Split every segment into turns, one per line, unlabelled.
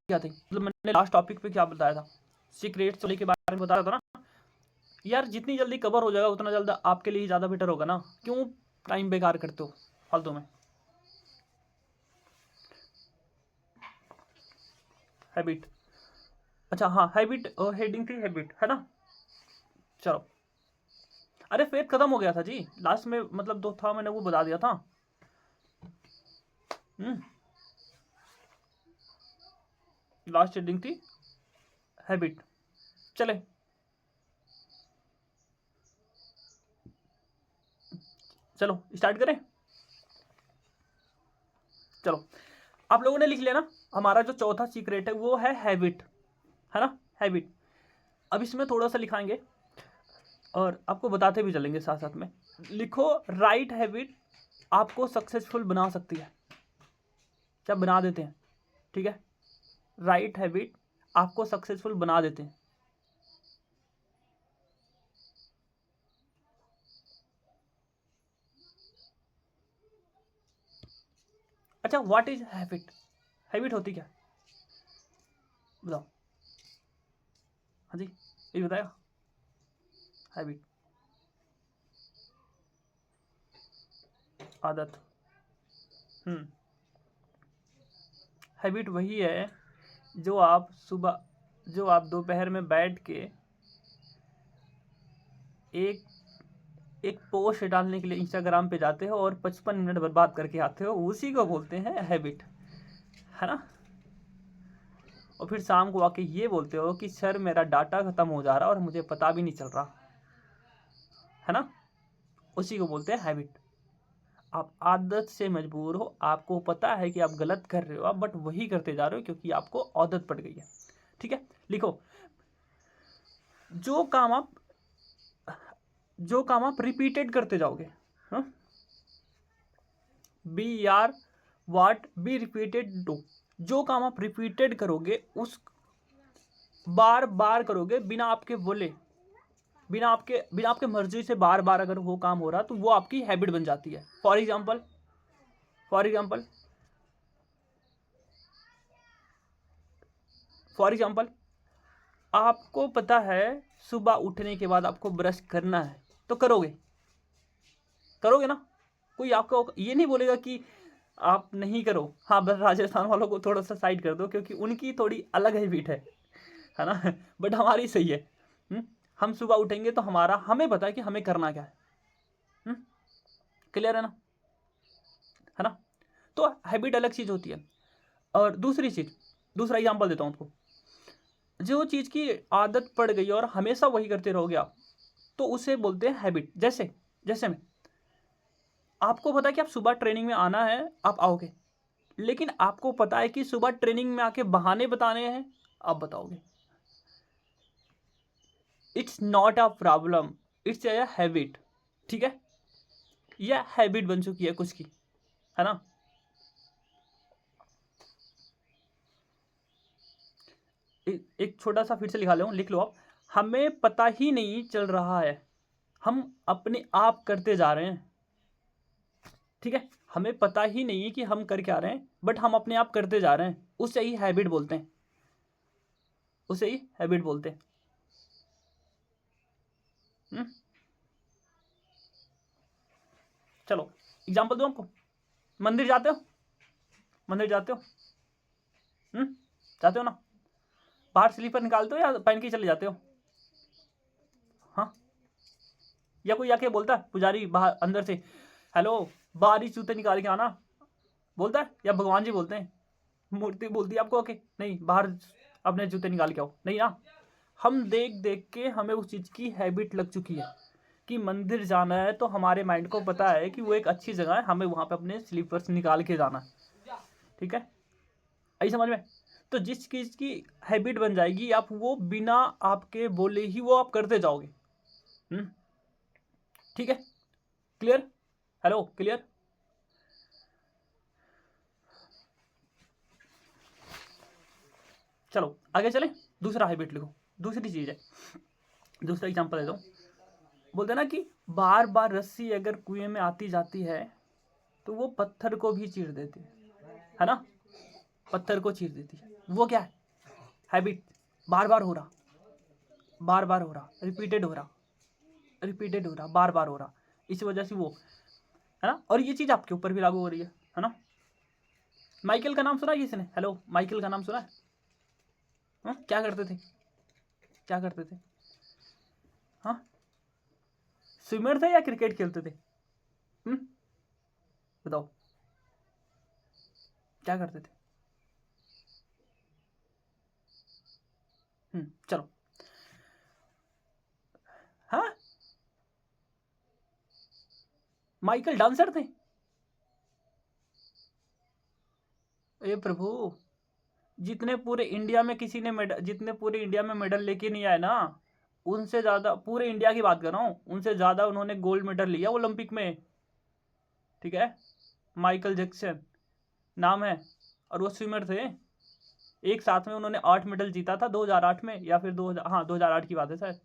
क्या थी, मतलब मैंने लास्ट टॉपिक पे क्या बताया था, सीक्रेट्स के बारे में बताया था ना यार। जितनी जल्दी कवर हो जाएगा उतना जल्दी आपके लिए ज़्यादा बेटर होगा ना। क्यों टाइम बेकार करते हो फालतू में। हैबिट, अच्छा हाँ हैबिट, हेडिंग थी हैबिट है ना। चलो, अरे फेथ खत्म हो गया था जी लास्ट में, मतलब दो था मैंने वो बता दिया था। लास्ट हेडिंग थी हैबिट। चले चलो स्टार्ट करें। चलो आप लोगों ने लिख लिया ना, हमारा जो चौथा सीक्रेट है वो है हैबिट, है ना, हैबिट। अब इसमें थोड़ा सा लिखाएंगे और आपको बताते भी चलेंगे साथ साथ में। लिखो राइट हैबिट आपको सक्सेसफुल बना सकती है, क्या बना देते हैं, ठीक है। राइट हैबिट आपको सक्सेसफुल बना देते हैं। अच्छा व्हाट इज हैबिट, हैबिट होती क्या, बताओ। हाँ जी ये बताएगा हैबिट, आदत। हैबिट वही है जो आप सुबह, जो आप दोपहर में बैठ के एक एक पोस्ट डालने के लिए इंस्टाग्राम पे जाते हो और 55 मिनट बर्बाद करके आते हो, उसी को बोलते हैं हैबिट, है ना। और फिर शाम को आके ये बोलते हो कि सर मेरा डाटा खत्म हो जा रहा है और मुझे पता भी नहीं चल रहा, है ना, उसी को बोलते हैं हैबिट। आप आदत से मजबूर हो, आपको पता है कि आप गलत कर रहे हो आप, बट वही करते जा रहे हो क्योंकि आपको आदत पड़ गई है, ठीक है। लिखो जो काम आप रिपीटेड करते जाओगे, we are what we repeated do, जो काम आप रिपीटेड करोगे उस बार बार करोगे बिना आपके बोले, बिना आपके मर्जी से बार बार अगर वो काम हो रहा तो वो आपकी हैबिट बन जाती है। फॉर एग्जाम्पल आपको पता है सुबह उठने के बाद आपको ब्रश करना है, तो करोगे ना। कोई आपको ये नहीं बोलेगा कि आप नहीं करो। हाँ बस राजस्थान वालों को थोड़ा सा साइड कर दो क्योंकि उनकी थोड़ी अलग हैबिट है ना बट हमारी सही है। हम सुबह उठेंगे तो हमें पता है कि हमें करना क्या है। क्लियर है ना, है ना। तो हैबिट अलग चीज होती है। और दूसरा एग्जाम्पल देता हूँ आपको। जो चीज की आदत पड़ गई और हमेशा वही करते रहोगे आप, तो उसे बोलते हैं हैबिट। जैसे जैसे में आपको पता है कि आप सुबह ट्रेनिंग में आना है, आप आओगे, लेकिन आपको पता है कि सुबह ट्रेनिंग में आके बहाने बताने हैं, आप बताओगे। It's not a problem, it's a habit, ठीक है। यह हैबिट बन चुकी है कुछ की, है ना। एक छोटा सा फिर से लिख लो आप। हमें पता ही नहीं चल रहा है, हम अपने आप करते जा रहे हैं, ठीक है। हमें पता ही नहीं है कि हम कर क्या रहे हैं, बट हम अपने आप करते जा रहे हैं, उसे ही हैबिट बोलते हैं, उसे ही हैबिट बोलते हैं। चलो एग्जांपल दो आपको। मंदिर जाते हो, मंदिर जाते हो, जाते हो ना। बाहर स्लीपर निकालते हो या पहन के चले जाते हो, हाँ। या कोई आके बोलता है पुजारी बाहर अंदर से, हेलो बाहर ही जूते निकाल के आना, बोलता है, या भगवान जी बोलते हैं, मूर्ति बोलती है आपको आके नहीं बाहर अपने जूते निकाल के आओ, नहीं ना। हम देख देख के हमें उस चीज़ की हैबिट लग चुकी है कि मंदिर जाना है, तो हमारे माइंड को पता है कि वो एक अच्छी जगह है, हमें वहाँ पे अपने स्लीपर्स निकाल के जाना है, ठीक है। आई समझ में। तो जिस चीज़ की हैबिट बन जाएगी, आप वो बिना आपके बोले ही वो आप करते जाओगे, ठीक है। Clear, hello clear. चलो आगे चले, दूसरा हैबिट लिखो, दूसरी चीज़ है, दूसरा एग्जांपल देता हूँ। बोलते ना कि बार बार रस्सी अगर कुएं में आती जाती है तो वो पत्थर को भी चीर देती है ना, पत्थर को चीर देती है। वो क्या है, हैबिट बार बार हो रहा, बार बार हो रहा, रिपीटेड हो रहा, रिपीटेड हो रहा, बार बार हो रहा, इस वजह से वो है ना। और ये चीज़ आपके ऊपर भी लागू हो रही है ना। माइकल का नाम सुना है किसी ने? हेलो, माइकल का नाम सुना है? हाँ, क्या करते थे, क्या करते थे? हाँ, स्विमर थे या क्रिकेट खेलते थे? बताओ क्या करते थे? चलो, हाँ, माइकल डांसर थे? ए प्रभु, जितने पूरे इंडिया में किसी ने मेडल, जितने पूरे इंडिया में मेडल लेके नहीं आए ना, उनसे ज़्यादा, पूरे इंडिया की बात कर रहा हूँ, उनसे ज़्यादा उन्होंने गोल्ड मेडल लिया ओलंपिक में, ठीक है। माइकल जैक्सन नाम है, और वो स्विमर थे। एक साथ में उन्होंने 8 मेडल जीता था 2008 में, या फिर 2000, हाँ 2008 की बात है शायद।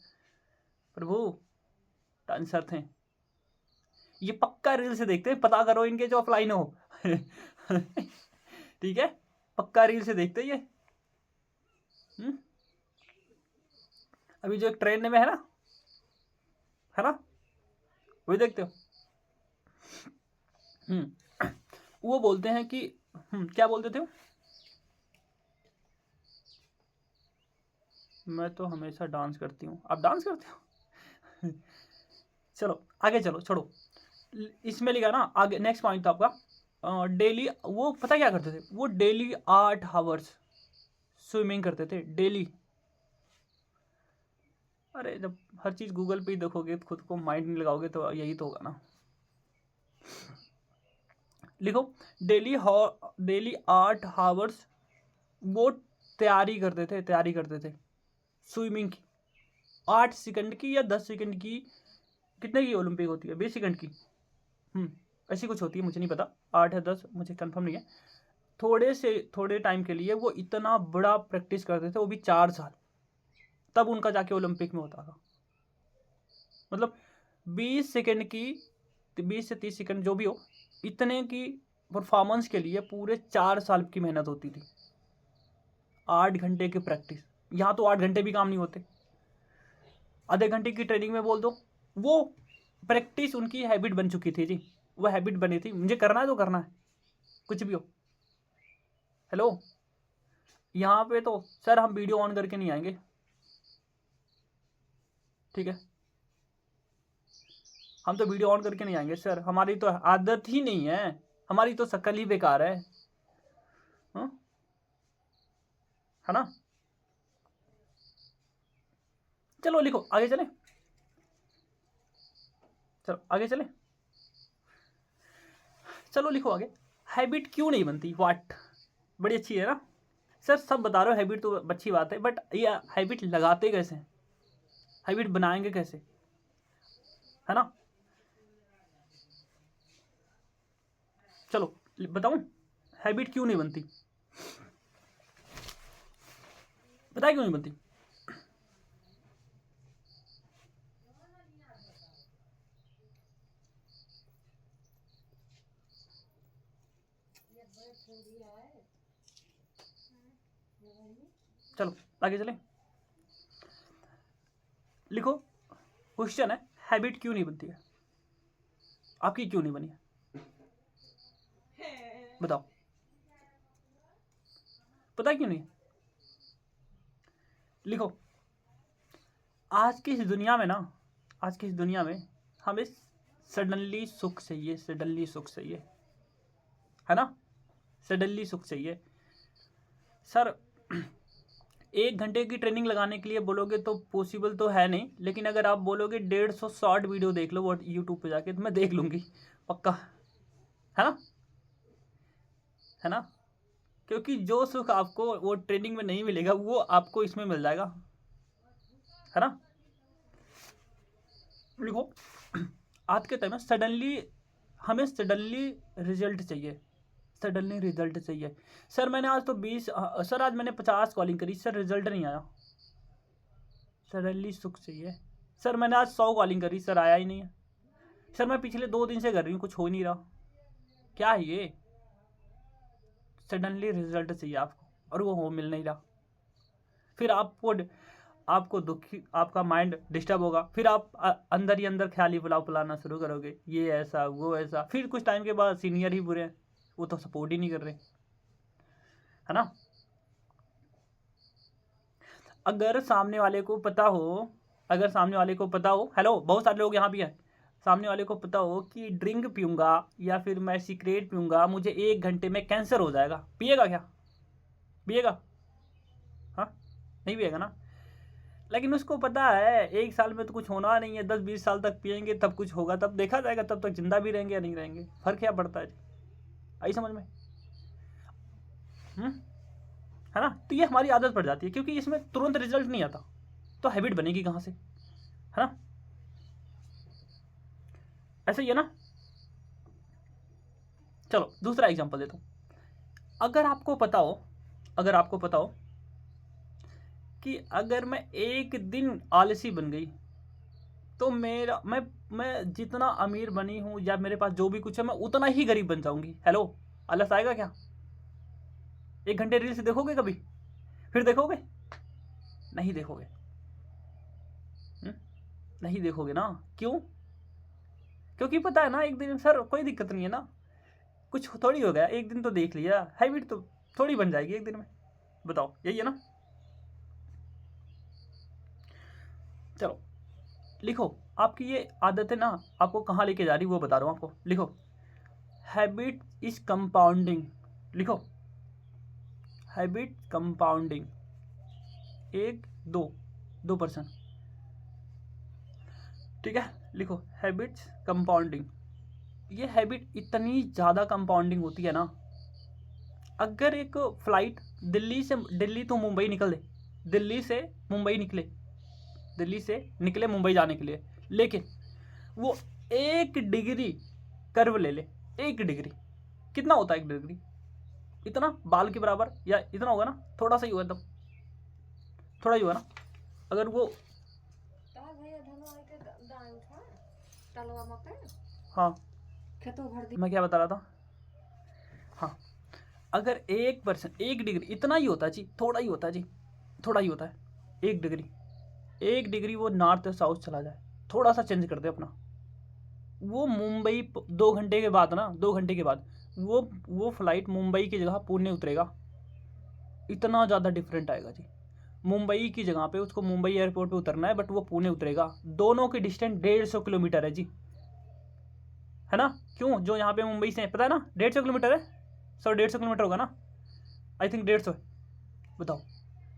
प्रभु, डांसर थे। ये पक्का रील से देखते हैं, पता करो इनके जो ऑफलाइन हो ठीक है, पक्का रील से देखते ये। अभी जो एक ट्रेंड में है ना, वही देखते हो। वो बोलते हैं कि क्या बोलते थे वो? मैं तो हमेशा डांस करती हूँ, आप डांस करते हो चलो आगे चलो, छोड़ो। इसमें लिखा ना आगे, नेक्स्ट पॉइंट था आपका, डेली वो पता क्या करते थे, वो डेली 8 आवर्स स्विमिंग करते थे डेली। अरे जब हर चीज़ गूगल पे ही देखोगे तो खुद को माइंड नहीं लगाओगे तो यही तो होगा ना। लिखो, डेली 8 आवर्स वो तैयारी करते थे स्विमिंग की। 8 सेकंड की या 10 सेकंड की, कितने की ओलंपिक होती है? 20 सेकंड की, ऐसी कुछ होती है, मुझे नहीं पता 8 या 10, मुझे कंफर्म नहीं है। थोड़े टाइम के लिए वो इतना बड़ा प्रैक्टिस करते थे, वो भी 4 साल, तब उनका जाके ओलंपिक में होता था। मतलब 20 सेकंड की, 20 से 30 सेकंड जो भी हो, इतने की परफॉर्मेंस के लिए पूरे 4 साल की मेहनत होती थी। 8 घंटे की प्रैक्टिस, यहाँ तो 8 घंटे भी काम नहीं होते, आधे घंटे की ट्रेनिंग में बोल दो। वो प्रैक्टिस उनकी हैबिट बन चुकी थी जी, वो हैबिट बनी थी, मुझे करना है तो करना है, कुछ भी हो। हेलो, यहाँ पे तो सर हम वीडियो ऑन करके नहीं आएंगे, ठीक है, हम तो वीडियो ऑन करके नहीं आएंगे सर, हमारी तो आदत ही नहीं है, हमारी तो शक्ल ही बेकार है, है ना। चलो लिखो, आगे चले, चलो आगे चले, चलो लिखो आगे। हैबिट क्यों नहीं बनती, वाट, बड़ी अच्छी है ना सर, सब बता रहे हो, हैबिट तो अच्छी बात है, बट ये हैबिट लगाते कैसे, हैबिट बनाएंगे कैसे, है ना। चलो बताऊं, हैबिट क्यों नहीं बनती, पता है क्यों नहीं बनती? चलो आगे चले, लिखो, क्वेश्चन है, हैबिट क्यों नहीं बनती है, आपकी क्यों नहीं बनी है, बताओ, पता क्यों नहीं? लिखो, आज की इस दुनिया में ना, आज की इस दुनिया में हमें सडनली सुख चाहिए, सडनली सुख चाहिए, है ना, सडनली सुख चाहिए सर। 1 घंटे की ट्रेनिंग लगाने के लिए बोलोगे तो पॉसिबल तो है नहीं, लेकिन अगर आप बोलोगे 150 शॉर्ट वीडियो देख लो वो यूट्यूब पे जाके, तो मैं देख लूँगी पक्का, है ना, है ना। क्योंकि जो सुख आपको वो ट्रेनिंग में नहीं मिलेगा वो आपको इसमें मिल जाएगा, है ना। देखो, आज के टाइम में हमें सडनली रिजल्ट चाहिए, सडनली रिजल्ट चाहिए। सर मैंने आज तो 20, सर आज मैंने 50 कॉलिंग करी सर, रिजल्ट नहीं आया, सडनली सुख चाहिए। सर मैंने आज 100 कॉलिंग करी सर, आया ही नहीं है। सर मैं पिछले 2 दिन से कर रही हूँ, कुछ हो ही नहीं रहा, क्या है ये? सडनली रिजल्ट चाहिए आपको, और वो हो मिल नहीं रहा, फिर आपको दुखी, आपका माइंड डिस्टर्ब होगा, फिर आप अंदर ही अंदर ख्याली पुलाव पुलाना शुरू करोगे, ये ऐसा वो ऐसा। फिर कुछ टाइम के बाद सीनियर ही बुरे हैं, वो तो सपोर्ट ही नहीं कर रहे, है ना। अगर सामने वाले को पता हो, हेलो, बहुत सारे लोग यहाँ भी हैं, सामने वाले को पता हो कि ड्रिंक पीऊँगा या फिर मैं सिगरेट पीऊँगा, मुझे 1 घंटे में कैंसर हो जाएगा, पिएगा क्या? पिएगा? हाँ, नहीं पिएगा ना। लेकिन उसको पता है 1 साल में तो कुछ होना नहीं है, 10-20 साल तक पिएंगे तब कुछ होगा, तब देखा जाएगा, तब तक जिंदा भी रहेंगे या नहीं रहेंगे, फर्क क्या पड़ता है? आई समझ में? है ना। तो ये हमारी आदत पड़ जाती है, क्योंकि इसमें तुरंत रिजल्ट नहीं आता, तो हैबिट बनेगी कहाँ से, है ना। ऐसे ही है ना। चलो दूसरा एग्जांपल देता हूँ। अगर आपको पता हो कि अगर मैं एक दिन आलसी बन गई तो मैं जितना अमीर बनी हूँ या मेरे पास जो भी कुछ है, मैं उतना ही गरीब बन जाऊंगी। हेलो, आलस आएगा क्या? 1 घंटे रील्स देखोगे कभी? फिर देखोगे? नहीं देखोगे। नहीं देखोगे ना। क्यों? क्योंकि पता है ना, एक दिन सर कोई दिक्कत नहीं है ना, कुछ थोड़ी हो गया, एक दिन तो देख लिया, हैबिट तो थोड़ी बन जाएगी एक दिन में। बताओ, यही है ना। चलो लिखो, आपकी ये आदतें ना आपको कहाँ लेके जा रही वो बता रहा हूँ आपको। लिखो, हैबिट इज कंपाउंडिंग। लिखो, हैबिट कंपाउंडिंग, 2%। ठीक है, लिखो हैबिट्स कंपाउंडिंग। ये हैबिट इतनी ज़्यादा कंपाउंडिंग होती है ना, अगर एक फ्लाइट दिल्ली तो मुंबई निकल दे, दिल्ली से निकले मुंबई जाने के लिए, लेकिन वो 1 डिग्री कर्व ले ले, 1 डिग्री कितना होता है? 1 डिग्री इतना बाल के बराबर या इतना होगा ना, थोड़ा सा ही होगा, एकदम थोड़ा ही होगा ना। अगर वो हाँ, मैं क्या बता रहा था, हाँ, अगर 1%, 1 डिग्री इतना ही होता है जी, थोड़ा ही होता है जी, थोड़ा ही होता है 1 डिग्री, 1 डिग्री वो नॉर्थ साउथ चला जाए, थोड़ा सा चेंज कर दे अपना, वो मुंबई 2 घंटे के बाद ना, 2 घंटे के बाद वो फ्लाइट मुंबई की जगह पुणे उतरेगा। इतना ज़्यादा डिफरेंट आएगा जी। मुंबई की जगह पे उसको मुंबई एयरपोर्ट पे उतरना है, बट वो पुणे उतरेगा। दोनों की डिस्टेंस 150 किलोमीटर है जी, है ना। क्यों? जो यहाँ पे मुंबई से पता है ना 150 किलोमीटर है, 150 किलोमीटर होगा ना, आई थिंक 150 है। बताओ,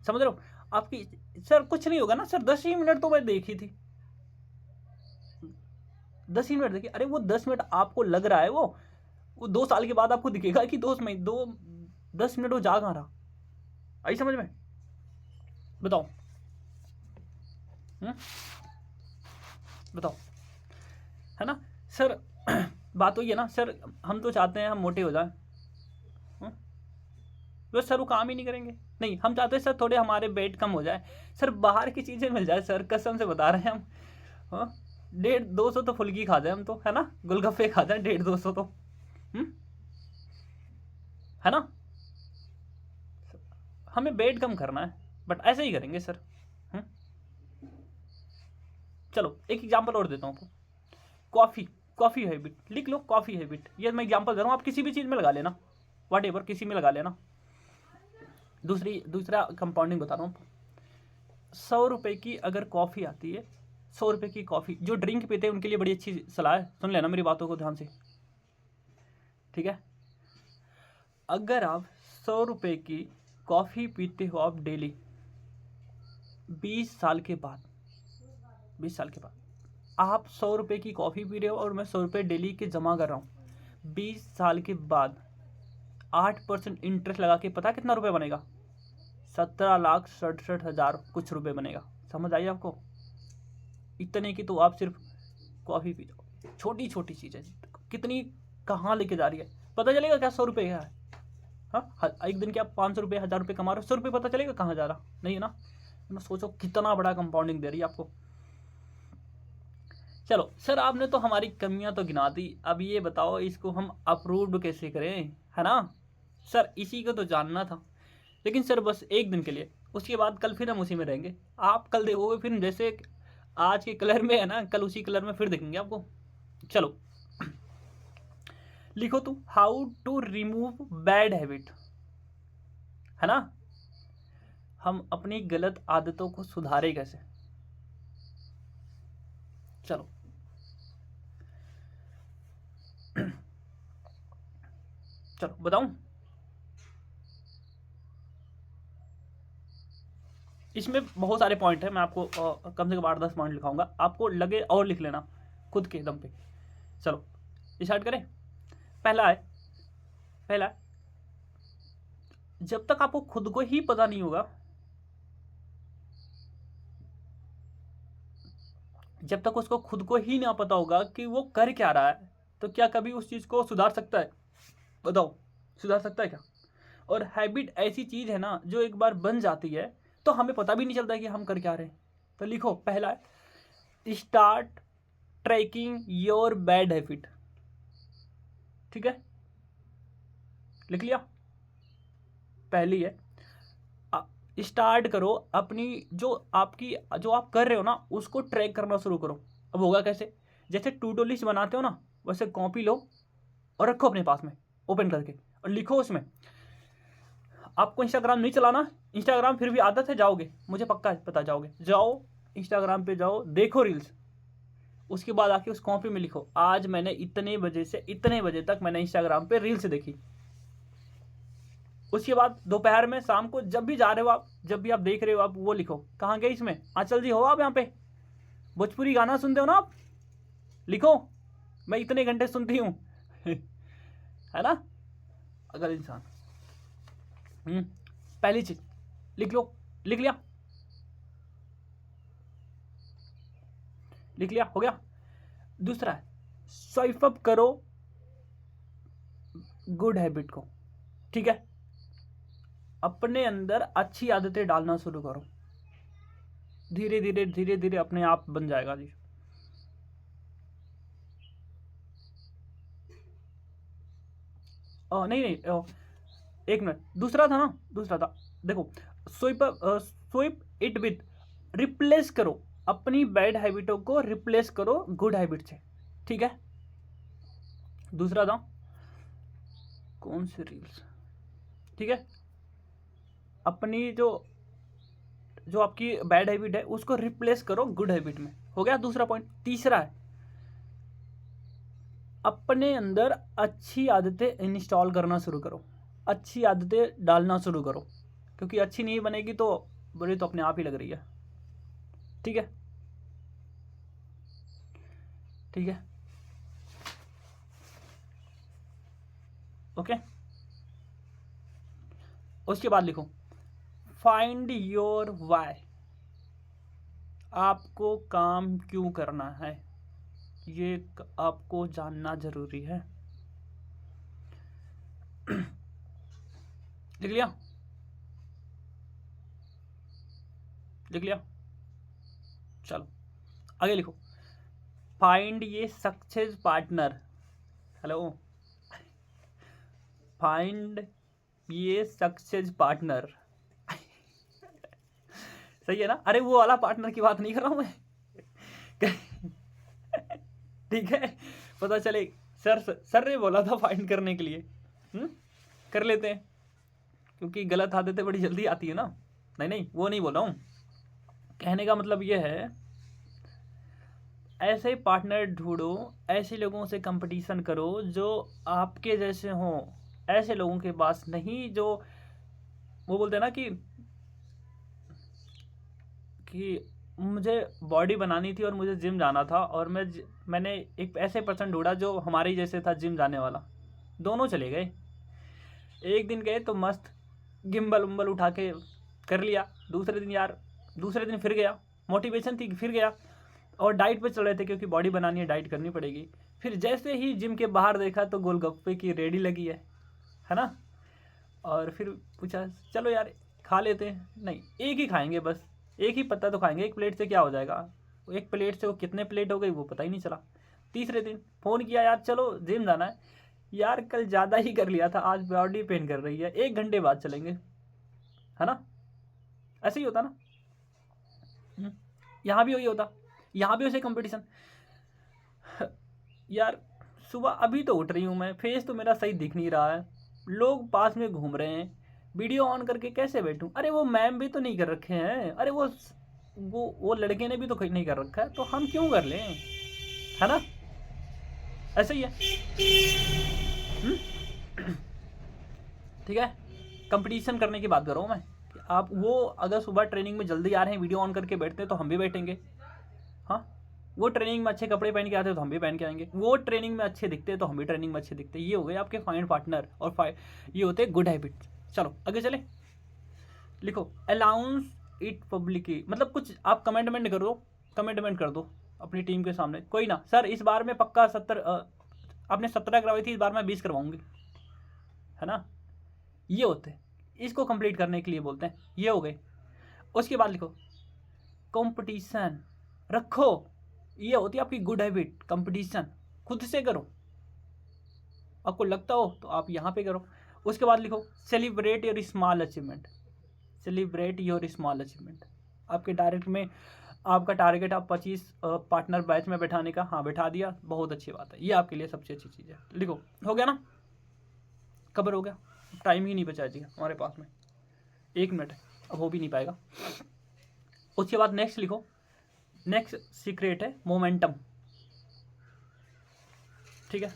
समझ रहे हो? आपकी सर कुछ नहीं होगा ना सर, 10 ही मिनट तो मैं देखी थी, 10 ही मिनट देखी। अरे वो 10 मिनट आपको लग रहा है, वो 2 साल के बाद आपको दिखेगा कि 10 मिनट वो जा कहाँ रहा। आई समझ में? बताओ, बताओ, है ना सर। बात वही है ना सर, हम तो चाहते हैं हम मोटे हो जाएं, बस सर वो काम ही नहीं करेंगे। नहीं, हम चाहते हैं सर थोड़े हमारे वेट कम हो जाए, सर बाहर की चीज़ें मिल जाए सर, कसम से बता रहे हैं हम। हाँ, 150-200 तो फुल्की खा जाए हम तो, है ना, गोलगप्पे खा जाए 150-200 तो, है ना। हमें वेट कम करना है, बट ऐसे ही करेंगे सर। चलो एक एग्जांपल और देता हूँ आपको। कॉफ़ी हैबिट लिख लो, कॉफ़ी हैबिट, ये मैं एग्जांपल दे रहा हूँ, आप किसी भी चीज़ में लगा लेना, व्हाटएवर, किसी में लगा लेना। दूसरा कंपाउंडिंग बता रहा हूँ। 100 रुपये की अगर कॉफ़ी आती है, 100 रुपये की कॉफ़ी, जो ड्रिंक पीते हैं उनके लिए बड़ी अच्छी सलाह है, सुन लेना मेरी बातों को ध्यान से, ठीक है। अगर आप 100 रुपये की कॉफ़ी पीते हो आप डेली, 20 साल के बाद आप 100 रुपये की कॉफ़ी पी रहे हो और मैं 100 रुपये डेली के जमा कर रहा हूँ, 20 साल के बाद 8% इंटरेस्ट लगा के पता कितना रुपये बनेगा? 17,67,000 कुछ रुपये बनेगा। समझ आई आपको? इतने की तो आप सिर्फ कॉफ़ी पी जाओ, छोटी छोटी चीज़ें कितनी कहाँ लेके जा रही है, पता चलेगा क्या 100 रुपये क्या है? हाँ, एक दिन के आप 500 रुपये 1000 रुपये कमा रहे हो, 100 रुपये पता चलेगा कहाँ जा रहा? नहीं है ना। सोचो कितना बड़ा कंपाउंडिंग दे रही है आपको। चलो सर, आपने तो हमारी कमियां तो गिना दी, अब ये बताओ इसको हम अप्रूव्ड कैसे करें, है ना सर, इसी को तो जानना था। लेकिन सर बस एक दिन के लिए, उसके बाद कल फिर हम उसी में रहेंगे। आप कल देखोगे फिर जैसे आज के कलर में है ना, कल उसी कलर में फिर देखेंगे आपको। चलो लिखो तू, how to remove bad habit, है ना, हम अपनी गलत आदतों को सुधारे कैसे। चलो चलो बताऊं, इसमें बहुत सारे पॉइंट है, मैं आपको कम से कम 8-10 पॉइंट लिखाऊंगा, आपको लगे और लिख लेना खुद के दम पे। चलो स्टार्ट करें। पहला है, पहला, जब तक आपको खुद को ही पता नहीं होगा, जब तक उसको खुद को ही ना पता होगा कि वो कर क्या रहा है, तो क्या कभी उस चीज को सुधार सकता है? बताओ, सुधार सकता है क्या? और हैबिट ऐसी चीज है ना, जो एक बार बन जाती है तो हमें पता भी नहीं चलता है कि हम कर क्या रहे हैं। तो लिखो, पहला है start trekking your bad habit. ठीक है, लिख लिया? पहली है, स्टार्ट करो अपनी जो आप कर रहे हो ना, उसको ट्रैक करना शुरू करो। अब होगा कैसे? जैसे टू डू लिस्ट बनाते हो ना, वैसे कॉपी लो और रखो अपने पास में ओपन करके, और लिखो उसमें। आपको इंस्टाग्राम नहीं चलाना, इंस्टाग्राम फिर भी आदत है, जाओगे, मुझे पक्का है पता, जाओगे, जाओ इंस्टाग्राम पे जाओ, देखो रील्स, उसके बाद आके उस कॉपी में लिखो, आज मैंने इतने बजे से इतने बजे तक मैंने इंस्टाग्राम पे रील्स देखी। उसके बाद दोपहर में, शाम को, जब भी जा रहे हो आप, जब भी आप देख रहे हो आप, वो लिखो। कहाँ गए इसमें? आंचल जी हो आप यहाँ पे? भोजपुरी गाना सुनते हो ना आप? लिखो, मैं इतने घंटे सुनती हूँ है ना, अगर इंसान। पहली चीज लिख लो, लिख लिया? लिख लिया? हो गया? दूसरा है, स्वाइप अप करो गुड हैबिट को। ठीक है, अपने अंदर अच्छी आदतें डालना शुरू करो, धीरे धीरे धीरे धीरे अपने आप बन जाएगा जी। नहीं नहीं, एक मिनट, दूसरा था ना, दूसरा था, देखो, स्वीप इट विथ, रिप्लेस करो अपनी बैड हैबिटों को, रिप्लेस करो गुड हैबिट से। ठीक है, दूसरा था कौन से रील्स? ठीक है, अपनी जो जो आपकी बैड हैबिट है उसको रिप्लेस करो गुड हैबिट में। हो गया दूसरा पॉइंट। तीसरा है, अपने अंदर अच्छी आदतें इंस्टॉल करना शुरू करो, अच्छी आदतें डालना शुरू करो, क्योंकि अच्छी नहीं बनेगी तो बुरी तो अपने आप ही लग रही है। ठीक है, ठीक है, ओके। उसके बाद लिखो, फाइंड योर वाई, आपको काम क्यों करना है, ये आपको जानना जरूरी है। लिख लिया? लिख लिया? चलो आगे लिखो, फाइंड ये सक्सेस पार्टनर। हेलो, फाइंड ये सक्सेस पार्टनर सही है ना? अरे वो वाला पार्टनर की बात नहीं कर रहा हूं मैं ठीक है, पता चले सर ने बोला था फाइंड करने के लिए, कर लेते हैं, क्योंकि गलत आदतें बड़ी जल्दी आती है ना। नहीं नहीं, वो नहीं बोल रहा हूं, कहने का मतलब ये है, ऐसे पार्टनर ढूंढो, ऐसे लोगों से कंपटीशन करो जो आपके जैसे हों, ऐसे लोगों के पास नहीं जो वो बोलते हैं ना कि मुझे बॉडी बनानी थी और मुझे जिम जाना था, और मैंने एक ऐसे पर्सन ढूंढा जो हमारे जैसे था जिम जाने वाला। दोनों चले गए, एक दिन गए तो मस्त गिम्बल उम्बल उठा के कर लिया, दूसरे दिन फिर गया, मोटिवेशन थी फिर गया, और डाइट पे चल रहे थे क्योंकि बॉडी बनानी है, डाइट करनी पड़ेगी। फिर जैसे ही जिम के बाहर देखा तो गोलगप्पे की रेडी लगी है ना, और फिर पूछा चलो यार खा लेते हैं, नहीं एक ही खाएंगे, बस एक ही पत्ता तो खाएंगे, एक प्लेट से क्या हो जाएगा, एक प्लेट से वो कितने प्लेट हो गई वो पता ही नहीं चला। तीसरे दिन फ़ोन किया, यार चलो जिम जाना है। यार कल ज़्यादा ही कर लिया था, आज बॉडी पेन कर रही है, 1 घंटे बाद चलेंगे। है ना, ऐसे ही होता ना। यहाँ भी वही होता, यहाँ भी वैसे कंपटीशन। यार सुबह अभी तो उठ रही हूँ मैं, फेस तो मेरा सही दिख नहीं रहा है, लोग पास में घूम रहे हैं, वीडियो ऑन करके कैसे बैठूं? अरे वो मैम भी तो नहीं कर रखे हैं, अरे वो लड़के ने भी तो नहीं कर रखा है, तो हम क्यों कर लें, है ना, ऐसे ही है। ठीक है, कंपटीशन करने की बात कर रहा हूँ मैं कि आप वो अगर सुबह ट्रेनिंग में जल्दी आ रहे हैं, वीडियो ऑन करके बैठते हैं, तो हम भी बैठेंगे। हाँ, वो ट्रेनिंग में अच्छे कपड़े पहन के आते हैं तो हम भी पहन के आएंगे, वो ट्रेनिंग में अच्छे दिखते हैं तो हम भी ट्रेनिंग में अच्छे दिखते हैं। ये हो गए आपके फाइन पार्टनर और ये होते हैं गुड हैबिट्स। चलो आगे चले, लिखो अलाउंस इट पब्लिकली, मतलब कुछ आप कमेंटमेंट कर दो, कमेंटमेंट कर दो अपनी टीम के सामने, कोई ना सर इस बार में पक्का 70, आपने 17 करवाई थी, इस बार मैं 20 करवाऊंगी, है ना। ये होते हैं, इसको कंप्लीट करने के लिए बोलते हैं। ये हो गए। उसके बाद लिखो कंपटीशन रखो, ये होती है आपकी गुड हैबिट, कंपटीशन खुद से करो, आपको लगता हो तो आप यहाँ पे करो। उसके बाद लिखो celebrate your small achievement, celebrate your small achievement. आपके डायरेक्ट में आपका टारगेट आप 25 पार्टनर बैच में बैठाने का, हाँ बैठा दिया, बहुत अच्छी बात है, ये आपके लिए सबसे अच्छी चीज़ है। लिखो, हो गया ना, कवर हो गया, टाइम ही नहीं बचा जी हमारे पास में, 1 मिनट है, अब हो भी नहीं पाएगा। उसके बाद नेक्स्ट लिखो, नेक्स्ट सीक्रेट है मोमेंटम, ठीक है।